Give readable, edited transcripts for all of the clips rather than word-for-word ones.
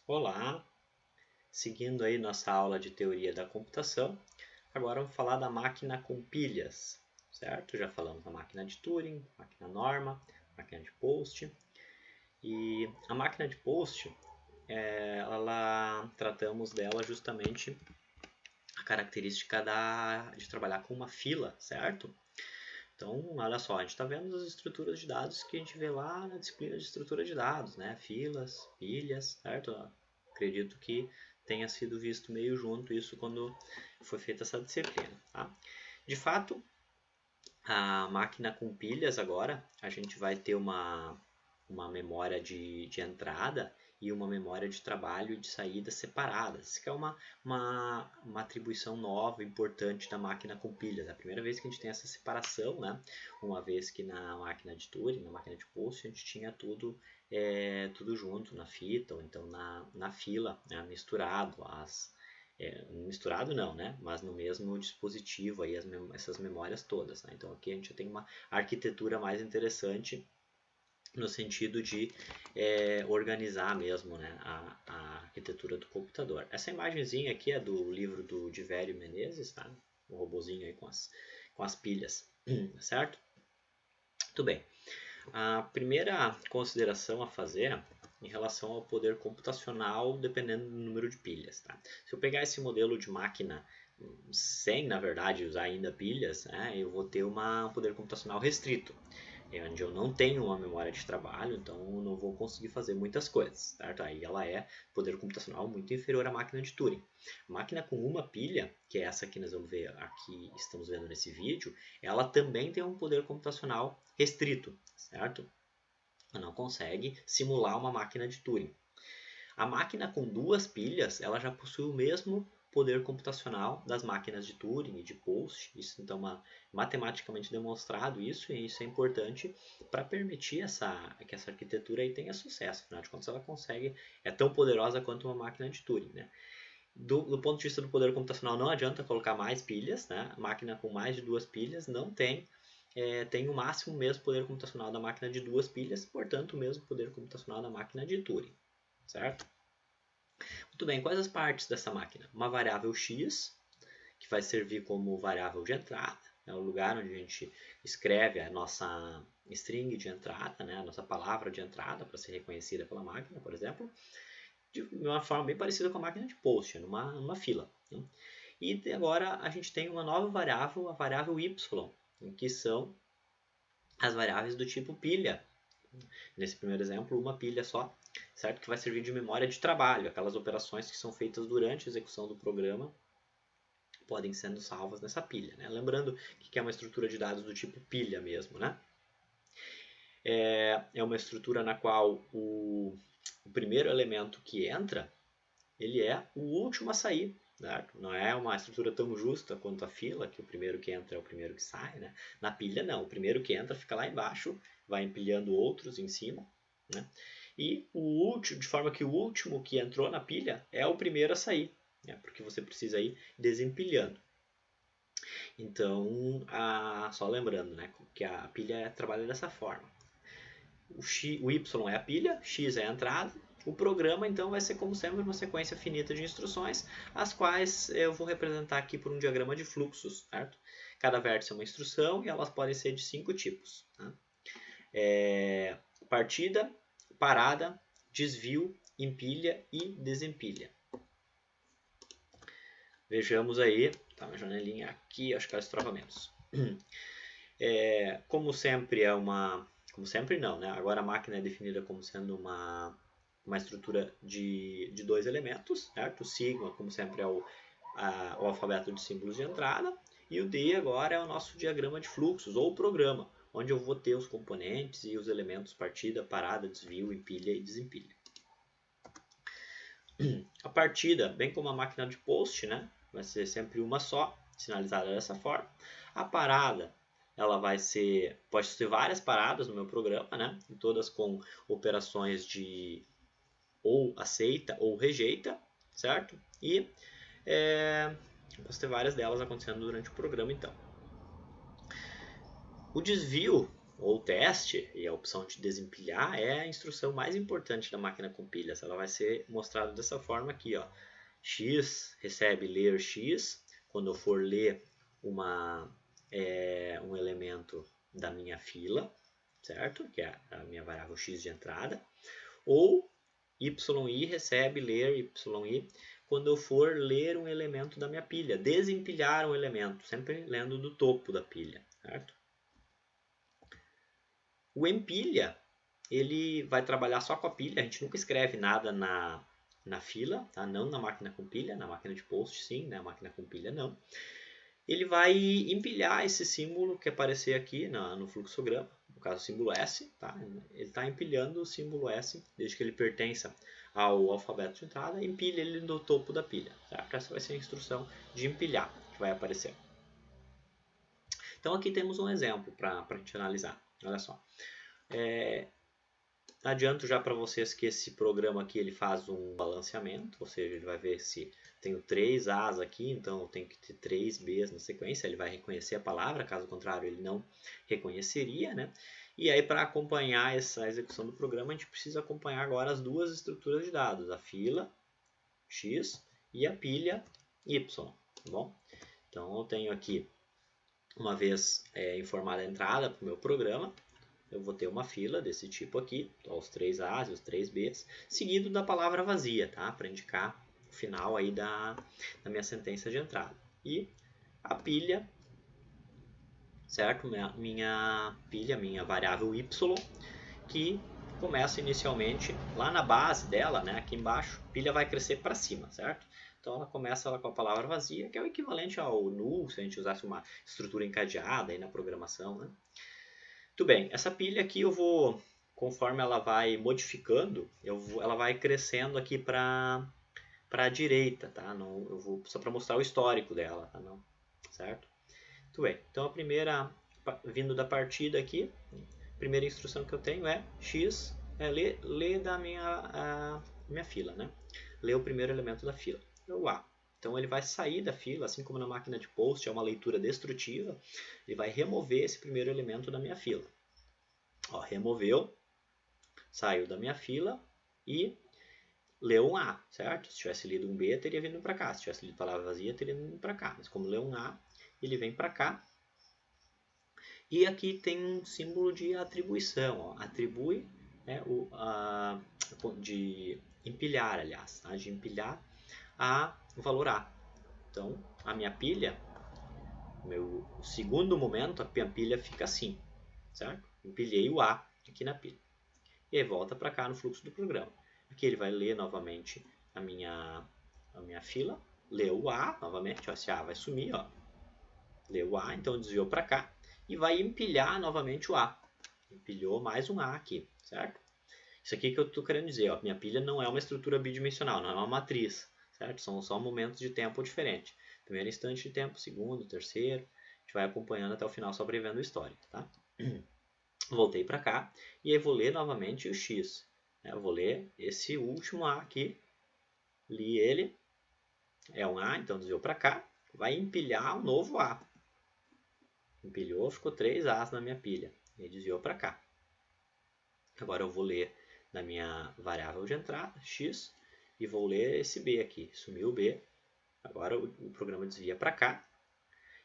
Olá, seguindo aí nossa aula de teoria da computação, agora vamos falar da máquina com pilhas, certo? Já falamos da máquina de Turing, máquina norma, máquina de Post. E a máquina de Post, tratamos dela justamente a característica de trabalhar com uma fila, certo? Então, olha só, a gente está vendo as estruturas de dados que a gente vê lá na disciplina de estrutura de dados, né? Filas, pilhas, certo? Acredito que tenha sido visto meio junto isso quando foi feita essa disciplina, tá? De fato, a máquina com pilhas agora, a gente vai ter uma memória de entrada e uma memória de trabalho e de saída separadas. Isso que é uma atribuição nova, importante da máquina com pilhas. É a primeira vez que a gente tem essa separação, né? Uma vez que na máquina de Turing, na máquina de Post, a gente tinha tudo junto na fita, ou então na fila, né? Misturado. Misturado não, né? Mas no mesmo dispositivo, aí essas memórias todas. Né? Então aqui a gente tem uma arquitetura mais interessante no sentido de organizar mesmo, né, a arquitetura do computador. Essa imagenzinha aqui é do livro do Divério Menezes, tá? O robozinho aí com as pilhas, certo? Muito bem. A primeira consideração a fazer em relação ao poder computacional dependendo do número de pilhas. Tá? Se eu pegar esse modelo de máquina sem, na verdade, usar ainda pilhas, né, eu vou ter um poder computacional restrito, onde eu não tenho uma memória de trabalho, então eu não vou conseguir fazer muitas coisas. Certo? Aí ela é poder computacional muito inferior à máquina de Turing. A máquina com uma pilha, que é essa que nós vamos ver aqui, estamos vendo nesse vídeo, ela também tem um poder computacional restrito, certo? Ela não consegue simular uma máquina de Turing. A máquina com duas pilhas, ela já possui o mesmo poder computacional das máquinas de Turing e de Post. Isso então é matematicamente demonstrado isso, e isso é importante para permitir que essa arquitetura aí tenha sucesso. Afinal de contas, ela é tão poderosa quanto uma máquina de Turing, né? Do ponto de vista do poder computacional, não adianta colocar mais pilhas, né? A máquina com mais de duas pilhas não tem o máximo mesmo poder computacional da máquina de duas pilhas, portanto, o mesmo poder computacional da máquina de Turing, certo? Muito bem, quais as partes dessa máquina? Uma variável x, que vai servir como variável de entrada, é o lugar onde a gente escreve a nossa string de entrada, né? A nossa palavra de entrada para ser reconhecida pela máquina, por exemplo, de uma forma bem parecida com a máquina de post, numa fila. Né? E agora a gente tem uma nova variável, a variável y, que são as variáveis do tipo pilha. Nesse primeiro exemplo, uma pilha só, certo? Que vai servir de memória de trabalho, aquelas operações que são feitas durante a execução do programa podem sendo salvas nessa pilha. Né? Lembrando que é uma estrutura de dados do tipo pilha mesmo. Né? É uma estrutura na qual o primeiro elemento que entra, ele é o último a sair. Certo? Não é uma estrutura tão justa quanto a fila, que o primeiro que entra é o primeiro que sai. Né? Na pilha, não. O primeiro que entra fica lá embaixo, vai empilhando outros em cima. Né? E de forma que o último que entrou na pilha é o primeiro a sair, né? Porque você precisa ir desempilhando. Então, só lembrando, né, que a pilha trabalha dessa forma. O Y é a pilha, X é a entrada. O programa, então, vai ser, como sempre, uma sequência finita de instruções, as quais eu vou representar aqui por um diagrama de fluxos. Certo? Cada vértice é uma instrução e elas podem ser de 5 tipos. Tá? Partida, parada, desvio, empilha e desempilha. Vejamos aí, tá uma janelinha aqui, acho que ela estrova menos. Como sempre como sempre não, né? Agora a máquina é definida como sendo uma estrutura de dois elementos, certo? O sigma, como sempre, é o alfabeto de símbolos de entrada, e o D agora é o nosso diagrama de fluxos, ou programa, onde eu vou ter os componentes e os elementos partida, parada, desvio, empilha e desempilha. A partida, bem como a máquina de post, né, vai ser sempre uma só, sinalizada dessa forma. A parada, ela pode ser várias paradas no meu programa, né, todas com operações de ou aceita ou rejeita, certo? E posso ter várias delas acontecendo durante o programa, então. O desvio ou teste, e a opção de desempilhar é a instrução mais importante da máquina com pilhas. Ela vai ser mostrada dessa forma aqui, ó. X recebe ler X, quando eu for ler um elemento da minha fila, certo? Que é a minha variável X de entrada. Ou YI recebe ler YI quando eu for ler um elemento da minha pilha, desempilhar um elemento, sempre lendo do topo da pilha, certo? O empilha, ele vai trabalhar só com a pilha, a gente nunca escreve nada na fila, tá? Não na máquina com pilha, na máquina de post sim, na máquina com pilha não. Ele vai empilhar esse símbolo que aparecer aqui no fluxograma, no caso o símbolo S, tá? Ele está empilhando o símbolo S, desde que ele pertença ao alfabeto de entrada, empilha ele no topo da pilha, certo? Essa vai ser a instrução de empilhar que vai aparecer. Então aqui temos um exemplo para a gente analisar, olha só. Adianto já para vocês que esse programa aqui ele faz um balanceamento, ou seja, ele vai ver se tenho 3 A's aqui, então eu tenho que ter 3 B's na sequência, ele vai reconhecer a palavra, caso contrário ele não reconheceria, né? E aí para acompanhar essa execução do programa a gente precisa acompanhar agora as duas estruturas de dados, a fila X e a pilha Y, tá bom? Então eu tenho aqui, uma vez informada a entrada para o meu programa, eu vou ter uma fila desse tipo aqui, os 3 A's e os 3 B's, seguido da palavra vazia, tá? Para indicar o final aí da minha sentença de entrada. E a pilha, certo? Minha pilha, minha variável y, que começa inicialmente lá na base dela, né? Aqui embaixo, a pilha vai crescer para cima, certo? Então ela começa com a palavra vazia, que é o equivalente ao null, se a gente usasse uma estrutura encadeada aí na programação, né? Muito bem, essa pilha aqui eu vou, conforme ela vai modificando, ela vai crescendo aqui para a direita, tá? Não, eu vou só para mostrar o histórico dela, tá? Não, certo? Muito bem, então a primeira, vindo da partida aqui, a primeira instrução que eu tenho é x, ler da minha fila, né? Ler o primeiro elemento da fila, é o A. Então ele vai sair da fila, assim como na máquina de post é uma leitura destrutiva, ele vai remover esse primeiro elemento da minha fila. Ó, removeu, saiu da minha fila e leu um A, certo? Se tivesse lido um B, teria vindo para cá. Se tivesse lido palavra vazia, teria vindo para cá. Mas como leu um A, ele vem para cá. E aqui tem um símbolo de atribuição. Ó. Atribui de empilhar, aliás, tá? De empilhar o valor A. Então, a minha pilha, meu segundo momento, a minha pilha fica assim, certo? Empilhei o A aqui na pilha. E aí volta para cá no fluxo do programa. Aqui ele vai ler novamente a minha fila, leu o A novamente, ó, esse A vai sumir, ó. Leu o A, então desviou para cá e vai empilhar novamente o A. Empilhou mais um A aqui, certo? Isso aqui que eu estou querendo dizer, ó, minha pilha não é uma estrutura bidimensional, não é uma matriz, certo? São só momentos de tempo diferentes. Primeiro instante de tempo, segundo, terceiro, a gente vai acompanhando até o final só prevendo o histórico, tá? Voltei para cá e aí vou ler novamente o X. Eu vou ler esse último A aqui, li ele, é um A, então desviou para cá, vai empilhar um novo A. Empilhou, ficou 3 A's na minha pilha, e desviou para cá. Agora eu vou ler na minha variável de entrada, X, e vou ler esse B aqui, sumiu o B, agora o programa desvia para cá,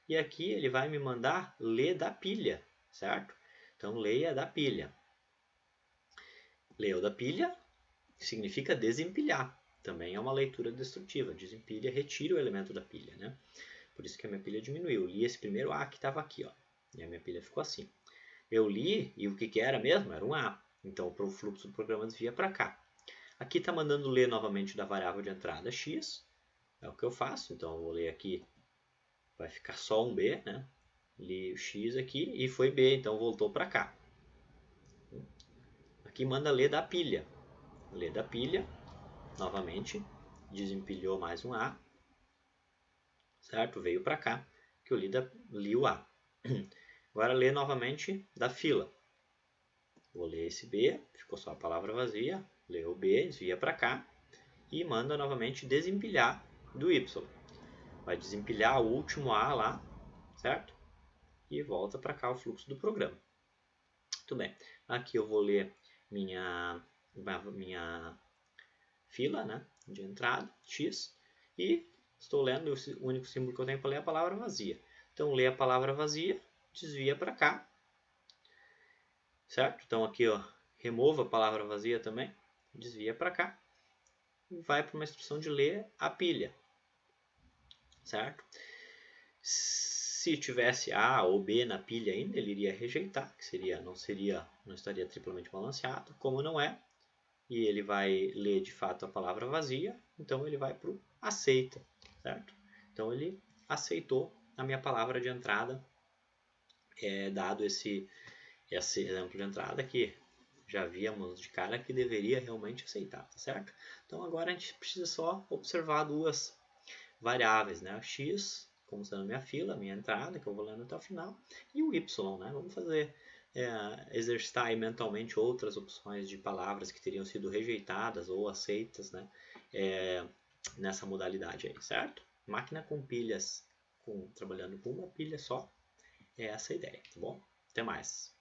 e aqui ele vai me mandar ler da pilha, certo? Então leia da pilha. Leu da pilha significa desempilhar. Também é uma leitura destrutiva. Desempilha, retira o elemento da pilha, né? Por isso que a minha pilha diminuiu. Li esse primeiro A que estava aqui, ó. E a minha pilha ficou assim. Eu li e o que era mesmo? Era um A. Então o fluxo do programa desvia para cá. Aqui está mandando ler novamente da variável de entrada X. É o que eu faço. Então eu vou ler aqui. Vai ficar só um B, né? Li o X aqui e foi B. Então voltou para cá. Aqui manda ler da pilha. Ler da pilha. Novamente. Desempilhou mais um A. Certo? Veio para cá. Que eu li o A. Agora lê novamente da fila. Vou ler esse B, ficou só a palavra vazia, lê o B, desvia para cá e manda novamente desempilhar do Y. Vai desempilhar o último A lá, certo? E volta para cá o fluxo do programa. Muito bem. Aqui eu vou ler minha fila, né, de entrada, X, e estou lendo, o único símbolo que eu tenho para ler é a palavra vazia. Então, lê a palavra vazia, desvia para cá, certo? Então, aqui, ó, remova a palavra vazia também, desvia para cá, e vai para uma instrução de ler a pilha, certo? Se tivesse A ou B na pilha ainda, ele iria rejeitar, que não estaria triplamente balanceado, como não é, e ele vai ler de fato a palavra vazia, então ele vai para o aceita, certo? Então ele aceitou a minha palavra de entrada, dado esse exemplo de entrada que já víamos de cara que deveria realmente aceitar, tá certo? Então agora a gente precisa só observar duas variáveis, né? O x, como sendo a minha fila, a minha entrada, que eu vou lendo até o final, e o y, né? Vamos fazer, exercitar aí mentalmente outras opções de palavras que teriam sido rejeitadas ou aceitas, né? Nessa modalidade aí, certo? Máquina com pilhas, trabalhando com uma pilha só, é essa a ideia, tá bom? Até mais!